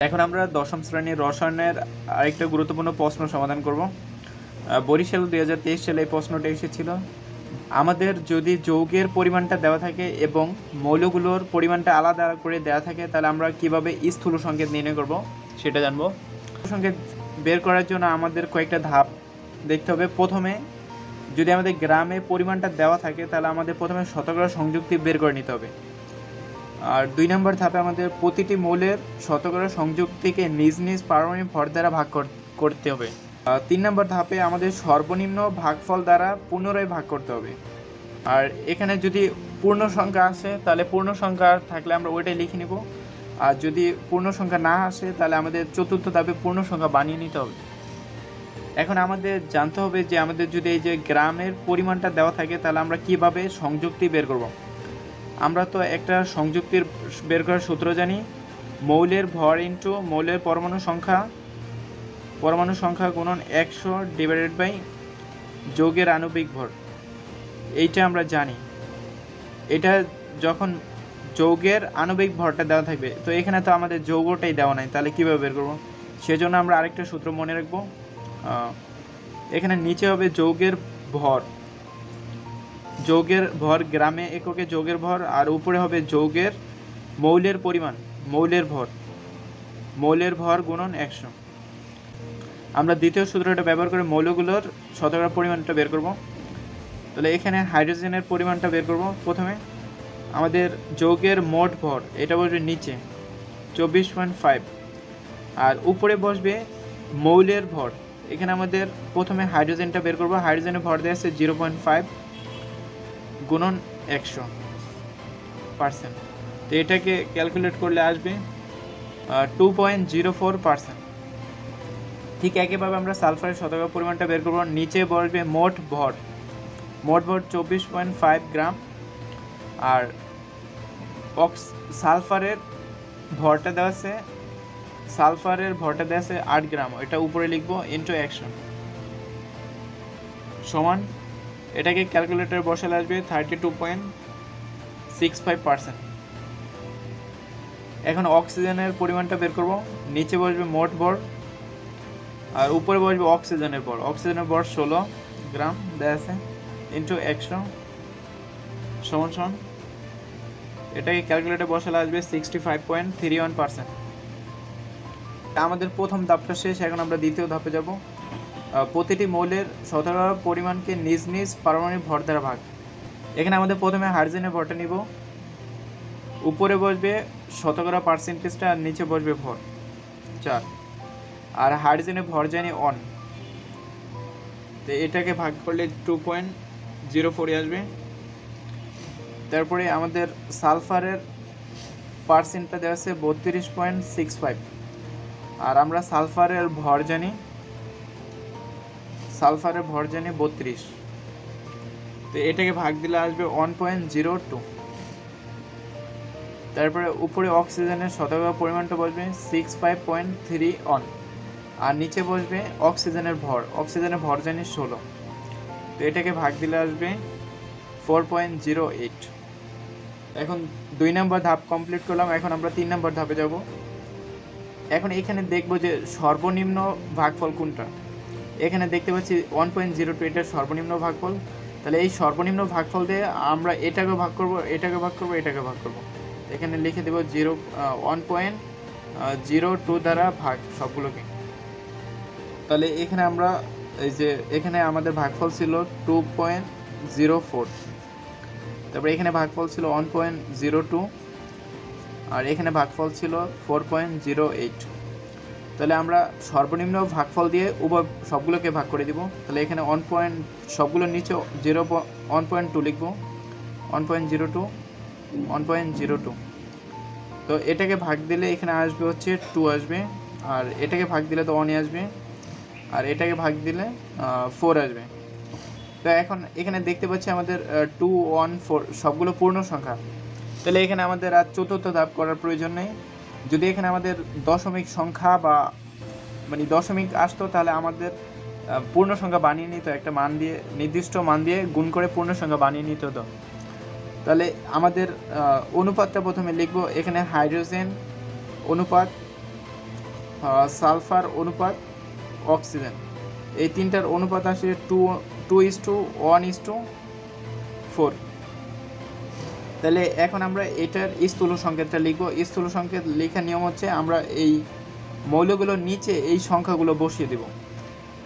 এখন আমরা দশম শ্রেণীর রসায়নের আরেকটা গুরুত্বপূর্ণ প্রশ্ন সমাধান করব। বরিশাল 2023 সালে এই প্রশ্নটা এসেছিল। আমাদের যদি যৌগের পরিমাণটা দেওয়া থাকে এবং মৌলগুলোর পরিমাণটা আলাদা করে দেওয়া থাকে, তাহলে আমরা কিভাবে স্থূল সংকেত নির্ণয় করব সেটা জানবো। সংকেত বের করার জন্য আমাদের কয়েকটা ধাপ দেখতে হবে। প্রথমে যদি আমাদের গ্রামে পরিমাণটা দেওয়া থাকে, তাহলে আমাদের প্রথমে শতকরা সংযুক্তি বের করে নিতে হবে। আর 2 নম্বর ধাপে আমাদের প্রতিটি মৌলের শতকরা সংযুক্তিকে নিজ নিজ পারমাণবিক ভর দ্বারা ভাগ করতে হবে। 3 নম্বর ধাপে আমাদের সর্বনিম্ন ভাগফল দ্বারা পুনরায় ভাগ করতে হবে। আর এখানে যদি পূর্ণ সংখ্যা আসে, তাহলে পূর্ণ সংখ্যা থাকলে আমরা ওইটাই লিখে নেব। আর যদি পূর্ণ সংখ্যা না আসে, তাহলে আমাদের চতুর্থ ধাপে পূর্ণ সংখ্যা বানিয়ে নিতে হবে। এখন আমাদের জানতে হবে যে আমাদের যদি এই যে গ্রামের পরিমাণটা দেওয়া থাকে, তাহলে আমরা কিভাবে সংযুক্তি বের করব। আমরা তো একটা সংযুক্তির বের করার সূত্র জানি, মৌলের ভর ইন্টু মৌলের পরমাণু সংখ্যা গুণন 100 ডিভাইডেড বাই যৌগের আণবিক ভর। এইটা আমরা জানি। এটা যখন যৌগের আণবিক ভরটা দেওয়া থাকবে, তো এখানে তো আমাদের যৌগটাই দেওয়া নাই, তাহলে কীভাবে বের করব? সেজন্য আমরা আরেকটা সূত্র মনে রাখব। এখানে নিচে হবে যৌগের ভর গ্রামে এককে যৌগের ভর, আর উপরে হবে যৌগের মৌলের পরিমাণ, মৌলের ভর গুণন 100। আমরা দ্বিতীয় সূত্রটা ব্যবহার করে মৌলগুলোর শতকরা পরিমাণটা বের করব। তাহলে এখানে হাইড্রোজেনের পরিমাণটা বের করব। প্রথমে আমাদের যৌগের মোট ভর, এটা বসবে নিচে 24.5, আর উপরে বসবে মৌলের ভর। এখানে আমাদের প্রথমে হাইড্রোজেনটা বের করব। হাইড্রোজেনের ভর দেওয়া আছে 0.5 গুণন 100%। তো এটাকে ক্যালকুলেট করলে আসবে 2.04%। ঠিক একইভাবে আমরা সালফারের শতকরা পরিমাণটা বের করব। নিচে বসবে মোট ভর 24.5 গ্রাম, আর সালফারের ভরটা দেওয়া আছে 8 গ্রাম, এটা উপরে লিখবো ইন্টু 100 সমান, এটাকে ক্যালকুলেটরে বসালে আসবে 32.65%। এখন অক্সিজেনের পরিমাণটা বের করব। নিচে বসবে মোট ভর আর উপরে বসবে অক্সিজেনের ভর। 16 গ্রাম দেওয়া আছে ইন্টু 100 সমান, এটাকে ক্যালকুলেটরে বসালে আসবে 65.31%। আমাদের প্রথম ধাপটা শেষ। এখন আমরা দ্বিতীয় ধাপে যাব। প্রতিটি মৌলের শতকরা পরিমাণকে নিজ নিজ পারমাণবিক ভর দ্বারা ভাগ। এখানে আমাদের প্রথমে হাইড্রোজেনের ভরটা নিব। উপরে বসবে শতকরা পার্সেন্টেজটা, আর নিচে বসবে ভর 4, আর হাইড্রোজেনের ভর জানি 1। তো এটাকে ভাগ করলে 2.04 আসবে। তারপরে আমাদের সালফারের পার্সেন্টটা দেওয়া আছে 32.65, আর আমরা সালফারের ভর জানি 32। তো এটাকে ভাগ দিলে আসবে 1.02। তারপরে উপরে অক্সিজেনের শতকরা পরিমাণটা বসবে 65.31, আর নিচে বসবে অক্সিজেনের ভর জানি 16। তো এটাকে ভাগ দিলে আসবে 4.08। এখন 2 নম্বর ধাপ কমপ্লিট করলাম। এখন আমরা 3 নম্বর ধাপে যাব। এখন এখানে দেখব যে সর্বনিম্ন ভাগফল কোনটা। এখানে দেখতে পাচ্ছি 1.02, এটার সর্বনিম্ন ভাগফল। তাহলে এই সর্বনিম্ন ভাগফল দিয়ে আমরা এটাকে ভাগ করব, এটাকে ভাগ করব। এখানে লিখে দেব 1.02 দ্বারা ভাগ সবগুলোকে। তাহলে এখানে আমরা এই যে এখানে আমাদের ভাগফল ছিল 2.04, তারপরে এখানে ভাগফল ছিল 1.02, আর এখানে ভাগফল ছিল 4.08। তাহলে আমরা সর্বনিম্ন ভাগফল দিয়ে সবগুলোকে ভাগ করে দিব। তাহলে এখানে সবগুলোর নিচে 1.2 লিখব, 1.02। তো এটাকে ভাগ দিলে এখানে আসবে হচ্ছে 2 আসবে, আর এটাকে ভাগ দিলে তো 1 আসবে, আর এটাকে ভাগ দিলে 4 আসবে। তো এখন এখানে দেখতে পাচ্ছি আমাদের 2, 1, 4 সবগুলো পূর্ণ সংখ্যা। তাহলে এখানে আমাদের আর চতুর্থ ধাপ করার প্রয়োজন নেই। যদি এখানে আমাদের দশমিক সংখ্যা বা দশমিক আসতো, তাহলে আমাদের পূর্ণ সংখ্যা বানিয়ে নিত, একটা মান দিয়ে, নির্দিষ্ট মান দিয়ে গুণ করে পূর্ণ সংখ্যা বানিয়ে নিত। তো তাহলে আমাদের অনুপাতটা প্রথমে লিখব। এখানে হাইড্রোজেন অনুপাত সালফার অনুপাত অক্সিজেন, এই তিনটার অনুপাত আসে 2:1:4। তাহলে এখন আমরা এটার স্থূল সংকেতটা লিখব। স্থূল সংকেত লেখার নিয়ম হচ্ছে আমরা এই মৌলগুলোর নিচে এই সংখ্যাগুলো বসিয়ে দেব।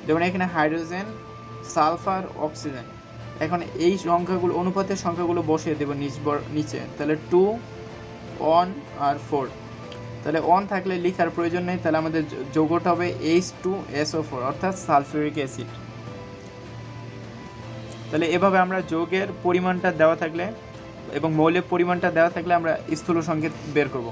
যেমন এখানে হাইড্রোজেন, সালফার, অক্সিজেন, এখন এই সংখ্যাগুলো অনুপাতের সংখ্যাগুলো বসিয়ে দেব নিচে। তাহলে 2, 1 আর 4। তাহলে 1 থাকলে লেখার প্রয়োজন নেই, তাহলে আমাদের যৌগটা হবে H2SO4 অর্থাৎ সালফিউরিক অ্যাসিড। তাহলে এভাবে আমরা যৌগের পরিমাণটা দেওয়া থাকলে এবং মৌলের পরিমাণটা দেওয়া থাকলে আমরা স্থূল সংকেত বের করব।